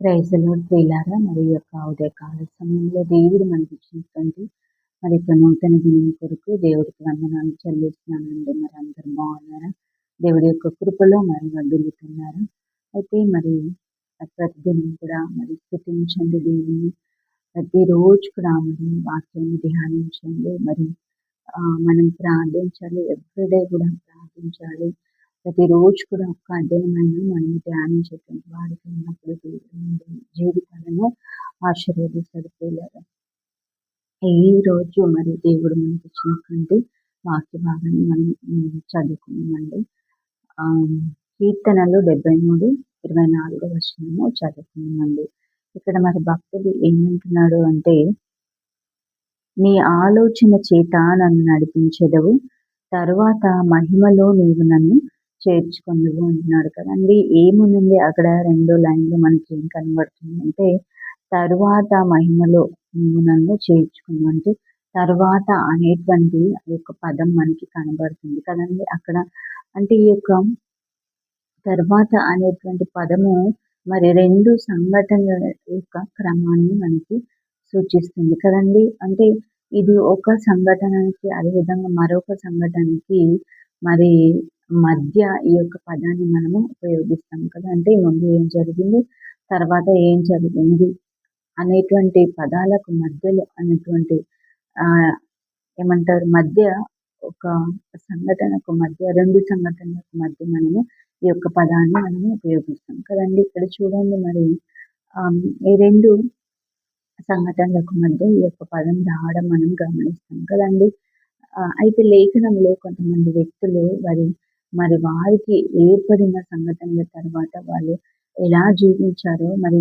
Praise the lord ప్రియులారా, మరి ఈ యొక్క ఉదయకాల సమయంలో దేవుడు మనకిచ్చినటువంటి మరి యొక్క నూతన దినం కొరకు దేవుడికి వందనాలు చెల్లిస్తున్నానండి. మరి అందరూ బాగున్నారా? దేవుడి యొక్క కృపలో మరి వర్ధిల్లుతున్నారు. అయితే మరి ప్రతిదినం కూడా మరి స్తుతించండి దేవుని. ప్రతిరోజు కూడా మరి వాక్యాన్ని ధ్యానించండి. మరి మనం ప్రార్థించాలి. ఎవ్రీడే కూడా ప్రార్థించాలి. ప్రతిరోజు కూడా ఒక్క అధ్యాయమైనా మనం ధ్యానించేటువంటి వారికి ఉన్నప్పుడు దేవుడు మన జీవితాలను ఆశీర్వదిస్తాడు ప్రియులారా. ఈ రోజు మరి దేవుడు మనకి ఇచ్చినటువంటి వాక్య భాగాన్ని మనం చదువుకున్నామండి. కీర్తనలు 73:24 చదువుకున్నామండి. ఇక్కడ మరి భక్తుడు ఏమంటున్నాడు అంటే, నీ ఆలోచన చేత నన్ను నడిపించెదవు, తరువాత మహిమలో నీవు నన్ను చేర్చుకొందువు అంటున్నాడు కదండి. ఏముంది అక్కడ 2 లైన్లు మనకి ఏం కనబడుతుంది అంటే, తరువాత మహిమలో నీవు నన్ను చేర్చుకును అంటే తరువాత అనేటువంటి యొక్క పదం మనకి కనబడుతుంది కదండి అక్కడ. అంటే ఈ యొక్క తర్వాత అనేటువంటి పదము మరి 2 సంఘటనల యొక్క క్రమాన్ని మనకి సూచిస్తుంది కదండి. అంటే ఇది ఒక సంఘటనకి, అదేవిధంగా మరొక సంఘటనకి మరి మధ్య ఈ యొక్క పదాన్ని మనము ఉపయోగిస్తాం కదా. అంటే ముందు ఏం జరిగింది, తర్వాత ఏం జరిగింది అనేటువంటి పదాలకు మధ్యలో అనేటువంటి ఏమంటారు మధ్య ఒక సంఘటనకు మధ్య, 2 సంఘటనలకు మధ్య మనము ఈ యొక్క పదాన్ని మనము ఉపయోగిస్తాం కదండి. ఇక్కడ చూడండి మరి ఈ 2 సంఘటనలకు మధ్య ఈ యొక్క పదం రావడం మనం గమనిస్తాం కదండి. అయితే లేఖనంలో కొంతమంది వ్యక్తులు మరి వారికి ఏర్పడిన సంఘటనల తర్వాత వాళ్ళు ఎలా జీవించారో మరి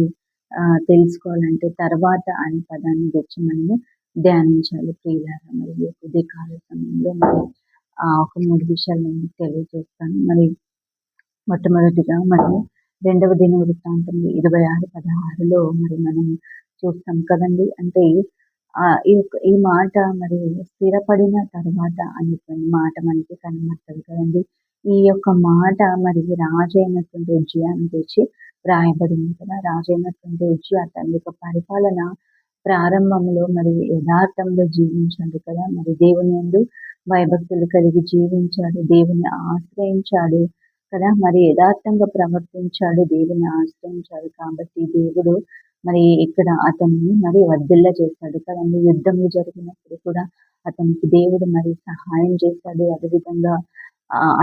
తెలుసుకోవాలంటే తర్వాత అనే పదాన్ని గురించి మనము ధ్యానించాలి ప్రియులారా. మరి ఉదయకాల సమయంలో మరి ఒక 3 విషయాలు తెలియజేస్తాను. మరి మొట్టమొదటిగా మనము 2వ దినవృత్తాంతం 26:16 మరి మనం చూస్తాం కదండి. అంటే ఈ మాట మరి స్థిరపడిన తర్వాత అనేటువంటి మాట మనకి కనబడుతుంది కదండి. ఈ యొక్క మాట మరి రాజు అయినటువంటి ఉజ్జియాను గురించి రాయబడింది కదా. రాజు అయినటువంటి ఉజ్జియా తన యొక్క పరిపాలన ప్రారంభంలో మరి యథార్థంగా జీవించాడు కదా. మరి దేవుని యందు భయభక్తులు కలిగి జీవించాడు, దేవుని ఆశ్రయించాడు కదా. మరి యథార్థంగా ప్రవర్తించాడు, దేవుని ఆశ్రయించాడు కాబట్టి దేవుడు మరి ఇక్కడ అతన్ని మరి వర్ధిల్ల చేశాడు కదండి. యుద్ధములు జరిగినప్పుడు కూడా అతనికి దేవుడు మరి సహాయం చేశాడు. అదేవిధంగా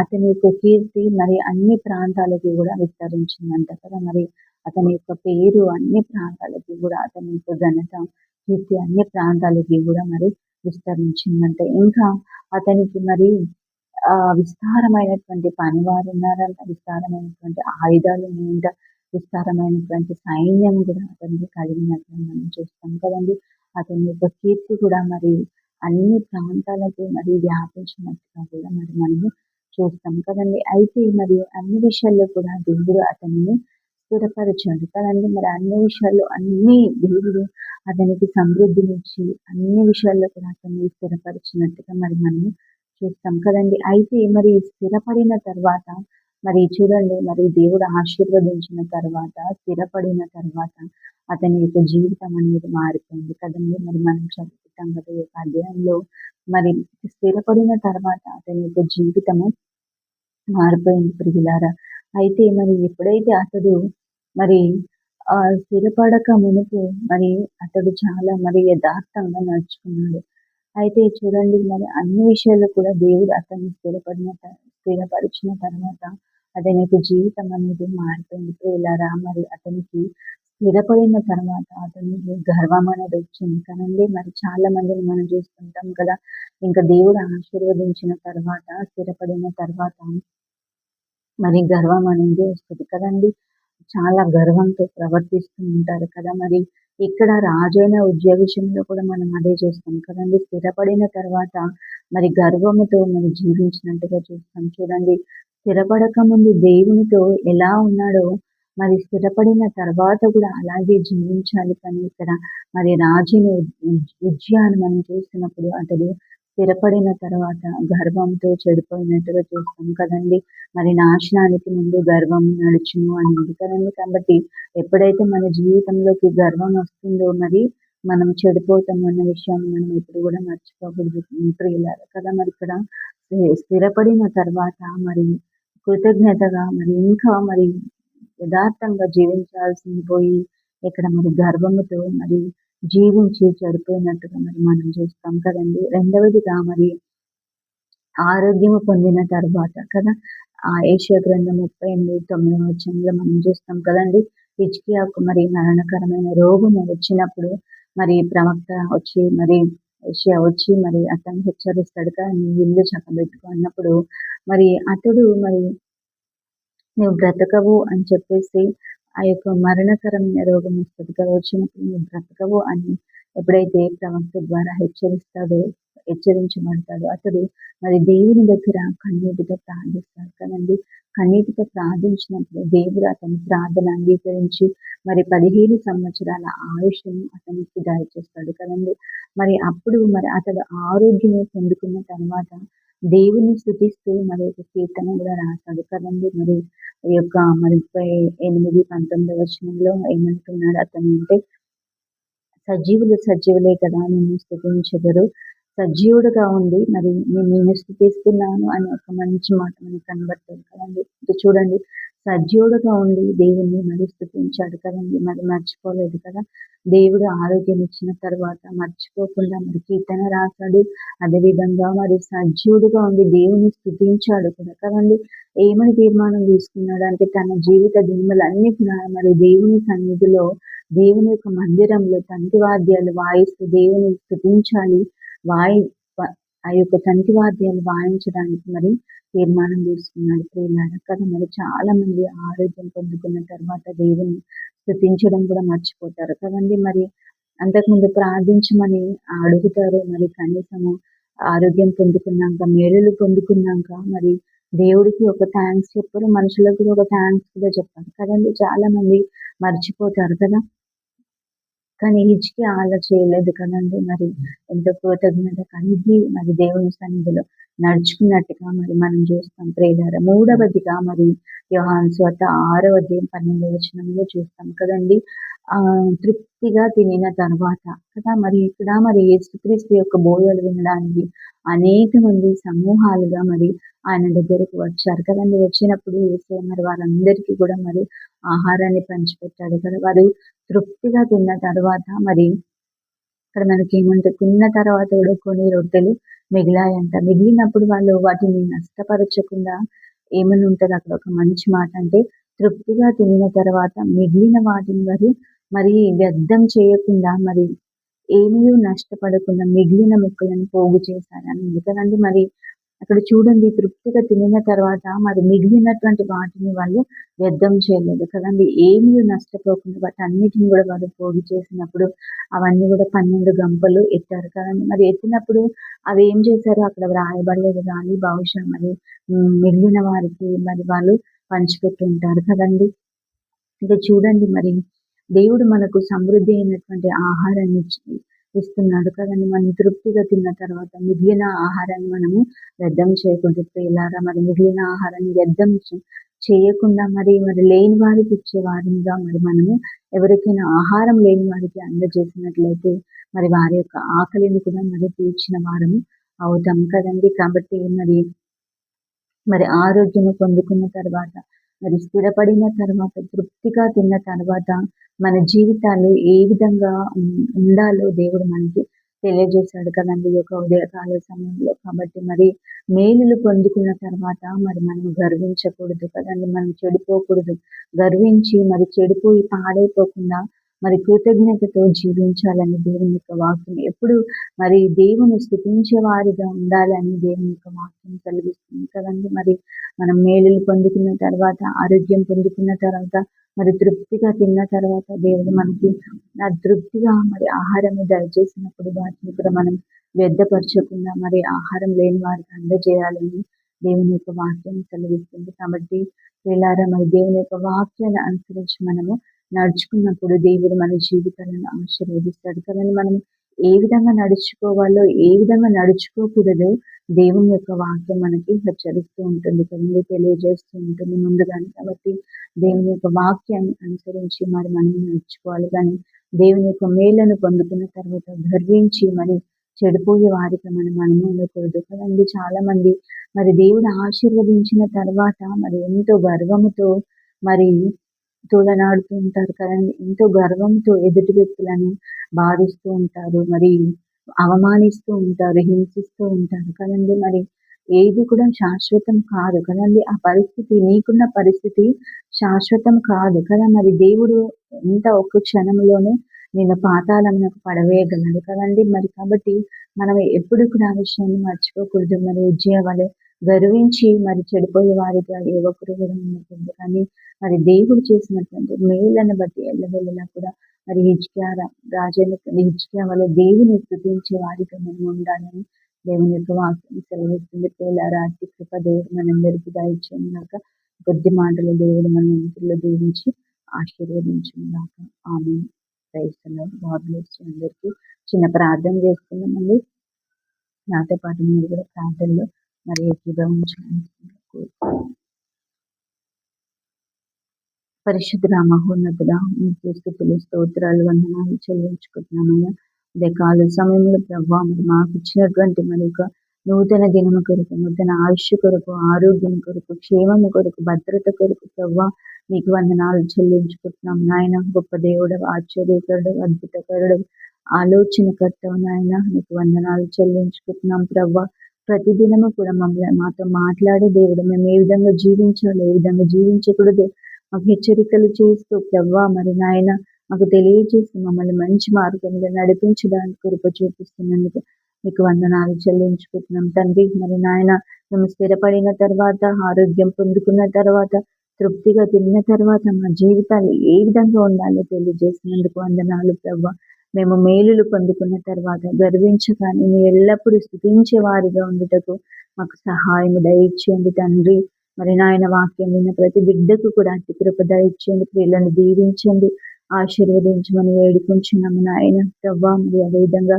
అతని యొక్క కీర్తి మరి అన్ని ప్రాంతాలకి కూడా విస్తరించిందంట కదా. మరి అతని యొక్క పేరు అన్ని ప్రాంతాలకి కూడా, అతని యొక్క ఘనత కీర్తి అన్ని ప్రాంతాలకి కూడా మరి విస్తరించిందంట. ఇంకా అతనికి మరి విస్తారమైనటువంటి పనివారు ఉన్నారంట, విస్తారమైనటువంటి ఆయుధాలు ఉన్నాయంట, విస్తారమైనటువంటి సైన్యం కూడా అతనికి కలిగినట్లు మనం చూస్తాం కదండి. అతని యొక్క కీర్తి కూడా మరి అన్ని ప్రాంతాలకి మరి వ్యాపించినట్టుగా కూడా మరి మనము చూస్తాం కదండి. అయితే మరి అన్ని విషయాల్లో కూడా దేవుడు అతన్ని స్థిరపరిచాడు కదండి. మరి అన్ని విషయాల్లో అన్ని దేవుడు అతనికి సమృద్ధినిచ్చి అన్ని విషయాల్లో కూడా అతన్ని స్థిరపరిచినట్టుగా మరి మనము చూస్తాం కదండి. అయితే మరి స్థిరపడిన తర్వాత మరి చూడండి, మరి దేవుడు ఆశీర్వదించిన తర్వాత, స్థిరపడిన తర్వాత అతని యొక్క జీవితం అనేది మారిపోయింది కదండి. మరి మనం చదువుకుంటాం కదా ఈ యొక్క అధ్యాయంలో. మరి స్థిరపడిన తర్వాత అతని యొక్క జీవితము మారిపోయింది ప్రియులారా. అయితే మరి ఎప్పుడైతే అతడు మరి స్థిరపడక మునుపు మరి అతడు చాలా మరి యథార్థంగా నడుచుకున్నాడు. అయితే చూడండి, మరి అన్ని విషయాల్లో కూడా దేవుడు అతన్ని స్థిరపరిచిన తర్వాత అతని యొక్క జీవితం అనేది మారిపోయింది ప్రియులారా. మరి అతనికి స్థిరపడిన తర్వాత అతనికి గర్వం అనేది వచ్చింది కదండి. మరి చాలా మందిని మనం చూస్తుంటాం కదా. ఇంకా దేవుడు ఆశీర్వదించిన తర్వాత, స్థిరపడిన తర్వాత మరి గర్వం అనేది వస్తుంది కదండి. చాలా గర్వంతో ప్రవర్తిస్తూ ఉంటారు కదా. మరి ఇక్కడ రాజైన ఉజ్జియా విషయంలో కూడా మనం అదే చూస్తాం కదండి. స్థిరపడిన తర్వాత మరి గర్వముతో మరి జీవించినట్టుగా చూస్తాం. చూడండి, స్థిరపడక ముందు దేవునితో ఎలా ఉన్నాడో మరి స్థిరపడిన తర్వాత కూడా అలాగే జీవించాలి. కానీ ఇక్కడ మరి రాజుని ఉజ్జియాను మనం చూసినప్పుడు అతడు స్థిరపడిన తర్వాత గర్వంతో చెడిపోయినట్టుగా చూస్తాం కదండి. మరి నాశనానికి ముందు గర్వం నడుచును అని ఉంది కదండి. కాబట్టి ఎప్పుడైతే మన జీవితంలోకి గర్వం వస్తుందో మరి మనం చెడిపోతాం అన్న విషయాన్ని మనం ఎప్పుడు కూడా మర్చిపోకూడదు ప్రియులారా కదా. మరి ఇక్కడ స్థిరపడిన తర్వాత మరి కృతజ్ఞతగా మరి ఇంకా మరి యథార్థంగా జీవించాల్సింది పోయి ఇక్కడ మరి గర్వముతో మరి జీవించి చెడిపోయినట్టుగా మరి మనం చూస్తాం కదండి. రెండవదిగా మరి ఆరోగ్యము పొందిన తర్వాత కదా, యెషయా గ్రంథం 38:9 వచనంలో మనం చూస్తాం కదండి. హిజ్కియాకు మరి మరణకరమైన రోగము వచ్చినప్పుడు మరి ప్రవక్త వచ్చి మరి యెషయా వచ్చి మరి అతన్ని హెచ్చరిస్తాడు కదా, నీ ఇల్లు చక్కబెట్టుకో అన్నప్పుడు మరి అతడు మరి నువ్వు బ్రతకవు అని చెప్పేసి ఆ యొక్క మరణకరమైన రోగం వస్తుంది కదా, వచ్చినప్పుడు నువ్వు బ్రతకవు అని ఎప్పుడైతే ప్రవక్త ద్వారా హెచ్చరించబడతాడో అతడు మరి దేవుని దగ్గర కన్నీటితో ప్రార్థిస్తాడు కదండి. కన్నీటితో ప్రార్థించినప్పుడు దేవుడు అతని ప్రార్థన అంగీకరించి మరి 15 సంవత్సరాల ఆయుష్ను అతనికి దయచేస్తాడు కదండి. మరి అప్పుడు మరి అతడు ఆరోగ్యం పొందుకున్న తర్వాత దేవుని స్తుతిస్తూ మరి ఒక కీర్తన కూడా రాశాడు కదండి. మరి ఈ యొక్క మరి 38:19 వచనంలో ఏమంటున్నాడు అతను అంటే, సజీవులే కదా నిన్ను స్తుతించెదరు, సజీవుడుగా ఉండి మరి నేను నిన్ను స్తుతిస్తున్నాను అని ఒక మంచి మాట మనకు కనబడుతుంది కదండి. ఇది చూడండి, సజీవుడుగా ఉండి దేవుణ్ణి మరి స్తుతించాడు కదండి. మరి మర్చిపోలేదు కదా. దేవుడు ఆరోగ్యం ఇచ్చిన తర్వాత మర్చిపోకుండా మరి కీర్తన రాశాడు. అదేవిధంగా మరి సజీవుడుగా ఉండి దేవుని స్తుతించాడు కూడా కదండి. ఏమని తీర్మానం తీసుకున్నాడు అంటే తన జీవిత దినములన్నీ కూడా మరి దేవుని సన్నిధిలో, దేవుని యొక్క మందిరంలో తంతి వాద్యాలు వాయిస్తూ దేవుని స్తుతించాలి, ఆ యొక్క తంతి వాద్యాలు వాయించడానికి మరి తీర్మానం తీసుకున్నాడు ప్రియులారా కదా. మరి చాలా మంది ఆరోగ్యం పొందుకున్న తర్వాత దేవుని స్తుతించడం కూడా మర్చిపోతారు కదండి. మరి అంతకుముందు ప్రార్థించమని అడుగుతారు, మరి కనీసము ఆరోగ్యం పొందుకున్నాక, మేలులు పొందుకున్నాక మరి దేవుడికి ఒక థ్యాంక్స్ చెప్పరు, మనుషులకు కూడా ఒక థ్యాంక్స్ కూడా చెప్పారు కదండి. చాలా మంది మర్చిపోతారు కదా. కానీ హిజ్కియా అలా చేయలేదు కదండి. మరి ఎంతో కృతజ్ఞత కలిగి మరి దేవుని సన్నిధిలో నడుచుకున్నట్టుగా మరి మనం చూస్తాం ప్రియులారా. మూడవదిగా మరి యోహాను సువార్త 6:12 వచనంలో చూస్తాం కదండి. తృప్తిగా తినిన తర్వాత కదా మరి ఇక్కడ మరి యేసుక్రీస్తు యొక్క బోధలు వినడానికి అనేక మంది సమూహాలుగా మరి ఆయన దగ్గరకు వచ్చారు కదండి. వచ్చినప్పుడు యేసయ్య మరి వారందరికీ కూడా మరి ఆహారాన్ని పంచిపెట్టాడు కదా. వారు తృప్తిగా తిన్న తర్వాత మరి ఇక్కడ మనకి ఏమంటే తిన్న తర్వాత కూడా కొన్ని రొట్టెలు మిగిలాయంట. మిగిలినప్పుడు వాళ్ళు వాటిని నష్టపరచకుండా ఏమని ఉంటుంది అక్కడ ఒక మంచి మాట అంటే, తృప్తిగా తినిన తర్వాత మిగిలిన వాటిని వారు మరి వ్యర్థం చేయకుండా మరి ఏమీ నష్టపడకుండా మిగిలిన ముక్కలను పోగు చేశారని ఉంది కదండి. మరి అక్కడ చూడండి, తృప్తిగా తినిన తర్వాత మరి మిగిలినటువంటి వాటిని వాళ్ళు వ్యర్థం చేయలేదు కదండి. ఏమీ నష్టపోకుండా వాటి అన్నిటిని కూడా వాళ్ళు పోగు చేసినప్పుడు అవన్నీ కూడా 12 గంపలు ఎత్తారు కదండి. మరి ఎత్తినప్పుడు అవి ఏం చేశారు అక్కడ వ్రాయబడలేదు కానీ బహుశా మరి మిగిలిన వారికి మరి వాళ్ళు పంచిపెట్టి ఉంటారు కదండి. అంటే చూడండి, మరి దేవుడు మనకు సమృద్ధి అయినటువంటి ఆహారాన్ని ఇస్తున్నాడు కదండి. మనం తృప్తిగా తిన్న తర్వాత మిగిలిన ఆహారాన్ని మనము వ్యర్థం చేయకూడదు ప్రియులారా. మరి మిగిలిన ఆహారాన్ని వ్యర్థం చేయకుండా మరి లేని వారికి ఇచ్చే వారిగా మరి మనము ఎవరికైనా ఆహారం లేని వారికి అందజేసినట్లయితే మరి వారి యొక్క ఆకలిని కూడా మరి తీర్చిన వారము అవుతాం కదండి. కాబట్టి మరి ఆరోగ్యము పొందుకున్న తర్వాత మరి స్థిరపడిన తర్వాత తృప్తిగా తిన్న తర్వాత మన జీవితాలు ఏ విధంగా ఉండాలో దేవుడు మనకి తెలియజేశాడు కదండి ఈ యొక్క ఉదయకాల సమయంలో. కాబట్టి మరి మేలులు పొందుకున్న తర్వాత మరి మనం గర్వించకూడదు కదండి, మనం చెడిపోకూడదు. గర్వించి మరి చెడిపోయి పాడైపోకుండా మరి కృతజ్ఞతతో జీవించాలని దేవుని యొక్క వాక్యం ఎప్పుడు మరి దేవుని స్తుతించే వారిగా ఉండాలని దేవుని యొక్క వాక్యం కలిగిస్తుంది కదండి. మరి మనం మేలులు పొందుకున్న తర్వాత, ఆరోగ్యం పొందుకున్న తర్వాత, మరి తృప్తిగా తిన్న తర్వాత దేవుడు మనకి తృప్తిగా మరి ఆహారాన్ని దయచేసినప్పుడు వాటిని కూడా మనం వ్యర్థపరచకుండా మరి ఆహారం లేని వారికి అందజేయాలని దేవుని యొక్క వాక్యం కలిగిస్తుంది. కాబట్టి వీళ్ళారా మరి దేవుని యొక్క వాక్యాన్ని అనుసరించి మనము నడుచుకున్నప్పుడు దేవుడు మన జీవితాలను ఆశీర్వదిస్తాడు కదండి. మనం ఏ విధంగా నడుచుకోవాలో, ఏ విధంగా నడుచుకోకూడదో దేవుని యొక్క వాక్యం మనకి హెచ్చరిస్తూ ఉంటుంది కదండీ, తెలియజేస్తూ ఉంటుంది ముందుగానే. కాబట్టి దేవుని యొక్క వాక్యాన్ని అనుసరించి మరి మనం నడుచుకోవాలి. కానీ దేవుని యొక్క మేళ్లను పొందుకున్న తర్వాత గర్వించి మరి చెడిపోయే వారిగా మనం ఉండకూడదు కదండీ. చాలా మంది మరి దేవుడు ఆశీర్వదించిన తర్వాత మరి ఎంతో గర్వముతో మరి తోలనాడుతూ ఉంటారు కదండీ. ఎంతో గర్వంతో ఎదుటి వ్యక్తులను బాధిస్తూ ఉంటారు, మరి అవమానిస్తూ ఉంటారు, హింసిస్తూ ఉంటారు కదండీ. మరి ఏది కూడా శాశ్వతం కాదు కదండీ. ఆ పరిస్థితి, నీకున్న పరిస్థితి శాశ్వతం కాదు కదా. మరి దేవుడు ఎంత ఒక్క క్షణంలోనే నేను పాతాళమునకు పడవేయగలడు కదండీ. మరి కాబట్టి మనం ఎప్పుడు కూడా ఆ విషయాన్ని మర్చిపోకూడదు. మరి ఉజ్జయ వలె గర్వించి మరి చెడిపోయే వారిగా ఏ ఒక్కరు కూడా ఉండకూడదు. కానీ మరి దేవుడు చేసినటువంటి మేళ్లను బట్టి ఎల్లవెల్లలా కూడా మరి హిజ్కియా వల్ల దేవుని స్తుతించే వారిగా మనం ఉండాలని దేవుని యొక్క వాక్యం సెలవిస్తుంది. ప్రియులారా, అట్టి కృప దేవుడు మనందరికీ దయచేయను గాక. కొద్ది మాటలు దేవుడు మన ఇంట్లో దీవించి ఆశీర్వదించును గాక. Amen. Praise the Lord. God bless you అందరికీ. చిన్న ప్రార్థన చేసుకుందామండి. నాతో పాటు మీరు కూడా ప్రార్థనలో మరి ఏకీభవించాలని కోరుకుంటున్నాను. పరిశుద్ధుడా, మహోన్నతుడా, మీకు స్తుతులు, స్తోత్రాలు, వందనాలు చెల్లించుకుంటున్నామయ్యా. అదే కాల సమయంలో ప్రభావ మరి మాకు ఇచ్చినటువంటి మరి యొక్క నూతన దినము కొరకు, నూతన ఆయుష్ కొరకు, ఆరోగ్యం కొరకు, క్షేమము కొరకు, భద్రత కొరకు ప్రభావ మీకు వందనాలు చెల్లించుకుంటున్నాం నాయన. గొప్ప దేవుడు, ఆశ్చర్యకరుడు, అద్భుతకరుడు, ఆలోచనకర్తవు నాయన, మీకు వందనాలు చెల్లించుకుంటున్నాం ప్రభావ. ప్రతిదినము కూడా మమ్మల్ని మాతో మాట్లాడే దేవుడు, మేము ఏ విధంగా జీవించాలో, ఏ విధంగా జీవించకూడదు మాకు హెచ్చరికలు చేస్తూ ప్రభా మరి నాయన మాకు తెలియజేసి మమ్మల్ని మంచి మార్గంలో నడిపించడానికి కృప చూపిస్తున్నందుకు మీకు వందనాలు చెల్లించుకుంటున్నాం తండ్రి. మరి నాయన మేము స్థిరపడిన తర్వాత, ఆరోగ్యం పొందుకున్న తర్వాత, తృప్తిగా తిన్న తర్వాత మా జీవితాలు ఏ విధంగా ఉండాలో తెలియజేసినందుకు వందనాలు ప్రభా. మేము మేలులు పొందుకున్న తర్వాత గర్వించగానే మేము ఎల్లప్పుడూ స్తుతించే వారిగా ఉండుటకు మాకు సహాయం దయచేయండి తండ్రి. మరి నాయన వాక్యం విన్న ప్రతి బిడ్డకు కూడా అతి కృప దయచేయండి, ప్రియులను దీవించండి, ఆశీర్వదించమని వేడుకుంటున్నాము నాయన ప్రభా. మరి అదేవిధంగా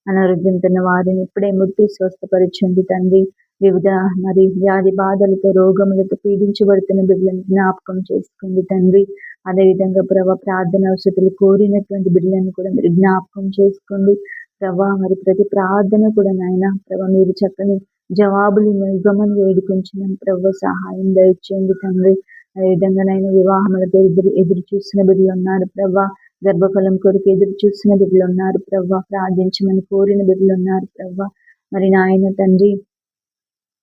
అనారోగ్యంతో వారిని ఇప్పుడే ముట్టి స్వస్థపరచండి తండ్రి. వివిధ మరి వ్యాధి బాధలతో, రోగములతో పీడించబడుతున్న బిడ్డలను జ్ఞాపకం చేసుకోండి తండ్రి. అదేవిధంగా ప్రభా ప్రార్థన అవసరాలు కోరినటువంటి బిడ్డలను కూడా మీరు జ్ఞాపకం చేసుకోండి ప్రభా. మరి ప్రతి ప్రార్థన కూడా నాయన ప్రభా మీరు చక్కని జవాబులు ఇవ్వమని వేడుకుంటున్నాం ప్రభు. సహాయం దయచేయండి తండ్రి. అదేవిధంగానైనా వివాహములతో ఎదురు చూస్తున్న బిడ్డలు ఉన్నారు ప్రభా. గర్భఫలం కొరకు ఎదురు చూస్తున్న బిడ్డలు ఉన్నారు ప్రభా. ప్రార్థించమని కోరిన బిడ్డలు ఉన్నారు ప్రభా. మరి నాయన తండ్రి,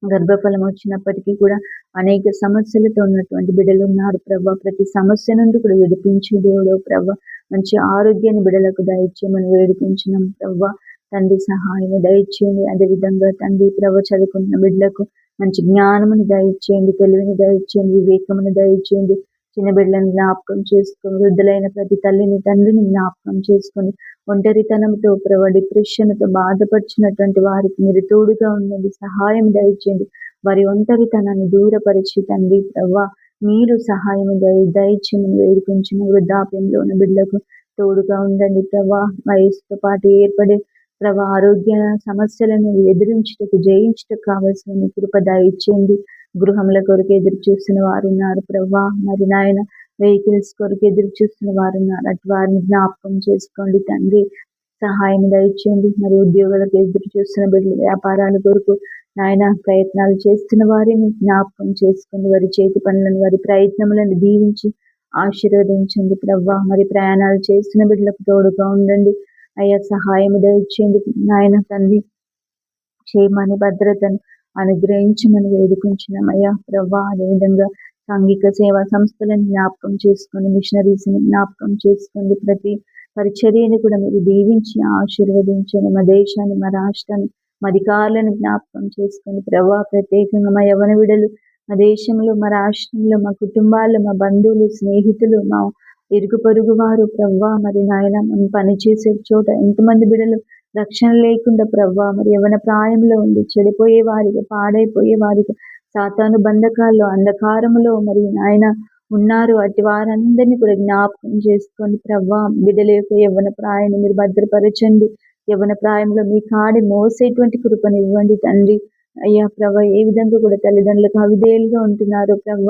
గర్భఫలం వచ్చినప్పటికీ కూడా అనేక సమస్యలతో ఉన్నటువంటి బిడ్డలు ఉన్నారు ప్రభా. ప్రతి సమస్య నుండి కూడా విడిపించే దేవుడు ప్రభా. మంచి ఆరోగ్యాన్ని బిడ్డలకు దయచేయమని వేడుకుంటున్నాం ప్రభా. తండ్రి సహాయం దయచేయండి. అదేవిధంగా తండ్రి ప్రభ చదువుకుంటున్న బిడ్డలకు మంచి జ్ఞానమును దయచేయండి, తెలివిని దయచేయండి, వివేకమును దయచేయండి. చిన్న బిడ్డలను జ్ఞాపకం చేసుకొని, వృద్ధులైన ప్రతి తల్లిని తండ్రిని జ్ఞాపకం చేసుకొని, ఒంటరితనంతో ప్రభ డిప్రెషన్తో బాధపరిచినటువంటి వారికి మీరు తోడుగా ఉండండి, సహాయం దయచేయండి. వారి ఒంటరితనాన్ని దూరపరిచి తండ్రి ప్రభా మీరు సహాయం దయచేయమని వేడుకుంటున్న వృద్ధాప్యంలో ఉన్న బిడ్డలకు తోడుగా ఉండండి ప్రభా. వయసుతో పాటు ఏర్పడే ప్రభా ఆరోగ్య సమస్యలను ఎదిరించుటకు, జయించుటకు కావలసిన మీ కృప దయచేయండి. గృహముల కొరకు ఎదురు చూస్తున్న వారు ఉన్నారు ప్రభా. మరి నాయన వెహికల్స్ కొరకు ఎదురు చూస్తున్న వారు ఉన్నారు, అటు వారిని జ్ఞాపకం చేసుకోండి తండ్రి. సహాయం దయచేయండి. మరి ఉద్యోగాలకు ఎదురు చూస్తున్న బిడ్డలు, వ్యాపారాల కొరకు నాయన ప్రయత్నాలు చేస్తున్న వారిని జ్ఞాపకం చేసుకోండి. వారి చేతి పనులను, వారి ప్రయత్నములను దీవించి ఆశీర్వదించండి ప్రభా. మరి ప్రయాణాలు చేస్తున్న బిడ్డలకు తోడుగా ఉండండి అయ్యా. సహాయం దయచేయండి నాయన తండ్రి. క్షేమాన్ని, భద్రతను అనుగ్రహించమని వేడుకుంటున్నాం అయ్యా ప్రభా. అదేవిధంగా సాంఘిక సేవా సంస్థలను జ్ఞాపకం చేసుకొని, మిషనరీస్ని జ్ఞాపకం చేసుకోండి. ప్రతి పరిచర్యను కూడా మీరు దీవించి ఆశీర్వదించండి. మా దేశాన్ని, మా రాష్ట్రాన్ని, మా అధికారులను జ్ఞాపకం చేసుకొని ప్రభా. ప్రత్యేకంగా మా యవ్వన విడలు మా దేశంలో, మా రాష్ట్రంలో, మా కుటుంబాల్లో, మా బంధువులు, స్నేహితులు, మా ఇరుగు పొరుగు వారు ప్రవ్వా. మరి నాయన మనం పనిచేసే చోట ఎంతమంది బిడ్డలు రక్షణ లేకుండా ప్రవ్వా మరి యవ్వన ప్రాయంలో ఉండి చెడిపోయే వారిగా, పాడైపోయే వారిగా, సాతాను బంధకాల్లో, అంధకారంలో మరి నాయన ఉన్నారు. అటు వారందరినీ కూడా జ్ఞాపకం చేసుకోండి ప్రవ్వా. బిడ్డల యొక్క యవ్వన ప్రాయాన్ని మీరు భద్రపరచండి యవ్వన ప్రాయంలో మీ కాడి మోసేటువంటి కృపను ఇవ్వండి తండ్రి. అయ్యా ప్రభ, ఏ విధంగా కూడా తల్లిదండ్రులకు అవిధేయులుగా ఉంటున్నారు ప్రభ,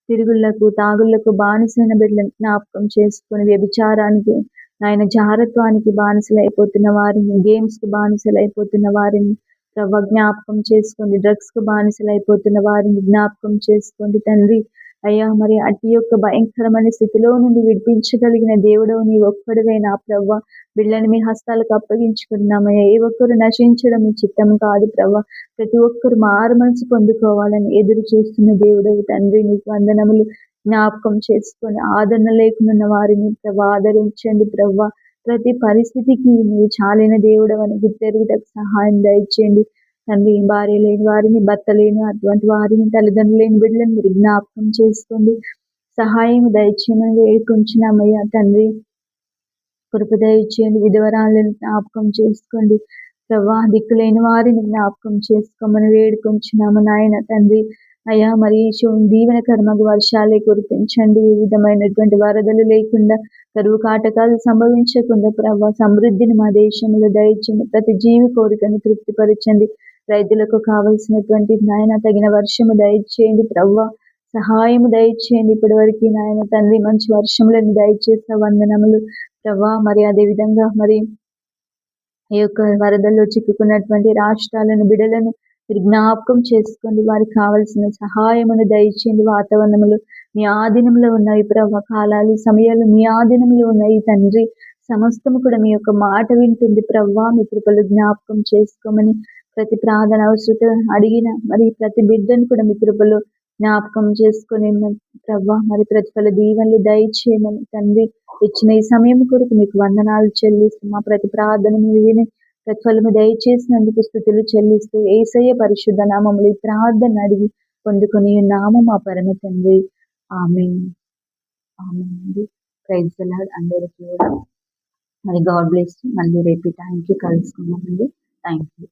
తిరుగుళ్లకు తాగుళ్లకు బానిసైన బిడ్డలను జ్ఞాపకం చేసుకొని, వ్యభిచారానికి నాయన జారత్వానికి బానిసలైపోతున్న వారిని, గేమ్స్ కు బానిసలైపోతున్న వారిని ప్రభ జ్ఞాపకం చేసుకోండి. డ్రగ్స్ కు బానిసలైపోతున్న వారిని జ్ఞాపకం చేసుకోండి తండ్రి. అయ్యా మరి అట్టి యొక్క భయంకరమైన స్థితిలో నుండి విడిపించగలిగిన దేవుడవు నీ ఒక్కడివే నా ప్రభ. బిడ్డలను మీ హస్తాలకు అప్పగించుకున్నామయ్యా. ఏ ఒక్కరు నశించడం మీ చిత్తం కాదు ప్రభ. ప్రతి ఒక్కరు మారు మనసు పొందుకోవాలని ఎదురు చూస్తున్న దేవుడవు తండ్రి, నీకు వందనములు. జ్ఞాపకం చేసుకొని ఆదరణ లేకున్న వారిని ప్రభ ఆదరించండి ప్రభ. ప్రతి పరిస్థితికి నువ్వు చాలిన దేవుడవని గుర్తెరుగుటకు సహాయం దయచేయండి తండ్రి. భార్య లేని వారిని, భర్త లేని అటువంటి వారిని, తల్లిదండ్రులు లేని బిడ్డలను మీరు జ్ఞాపకం చేసుకోండి. సహాయం దయచేయమని వేడుకొంచున్నామయ్యా తండ్రి. కృప దయచేయండి. విధవరాలను జ్ఞాపకం చేసుకోండి ప్రభా. దిక్కులేని వారిని జ్ఞాపకం చేసుకోమని వేడుకొంచున్నాము నాయన తండ్రి. అయ్యా మరి దీవెనకరమగు వర్షాలే కురిపించండి. ఏ విధమైనటువంటి వరదలు లేకుండా, కరువు కాటకాలు సంభవించకుండా ప్రభా సమృద్ధిని మా దేశంలో దయచేయండి. ప్రతి జీవి కోరికను తృప్తిపరచండి. రైతులకు కావలసినటువంటి నాయన తగిన వర్షము దయచేయండి ప్రభా. సహాయము దయచేయండి. ఇప్పటి వరకు నాయన తండ్రి మంచి వర్షములను దయచేసిన వందనములు ప్రభా. మరి అదే విధంగా మరి ఈ యొక్క వరదల్లో చిక్కుకున్నటువంటి రాష్ట్రాలను, బిడలను మీరు జ్ఞాపకం చేసుకోండి. వారికి కావలసిన సహాయమును దయచేయండి. వాతావరణములు మీ ఆధీనంలో ఉన్నాయి ప్రభా. కాలాలు సమయాలు మీ ఆధీనంలో ఉన్నాయి తండ్రి. సమస్తము కూడా మీ యొక్క మాట వింటుంది ప్రభా. మీ కృపలు జ్ఞాపకం చేసుకోమని ప్రతి ప్రార్థన అవసరత అడిగిన మరి ప్రతి బిడ్డను కూడా మీ కృపలు జ్ఞాపకం చేసుకొని ప్రభా. మరి ప్రతిఫల దీవెనలు దయచేయమని తండ్రి. ఇచ్చిన ఈ సమయం కొరకు మీకు వందనాలు చెల్లిస్తూ, మా ప్రతి ప్రార్థన మీరు విని ప్రతిఫలము దయచేసినందుకు స్తుతులు చెల్లిస్తూ, యేసయ్య పరిశుద్ధ నామములో ఈ ప్రార్థన అడిగి పొందుకొని నామం మా పరమ తండ్రి. ఆమేన్. ఆమేన్ అండి. ప్రైజ్ ది లార్డ్ అందరికీ కూడా. మరి గాడ్ బ్లెస్. మళ్ళీ రేపు టైంకి కలుసుకుందామండి. Thank you.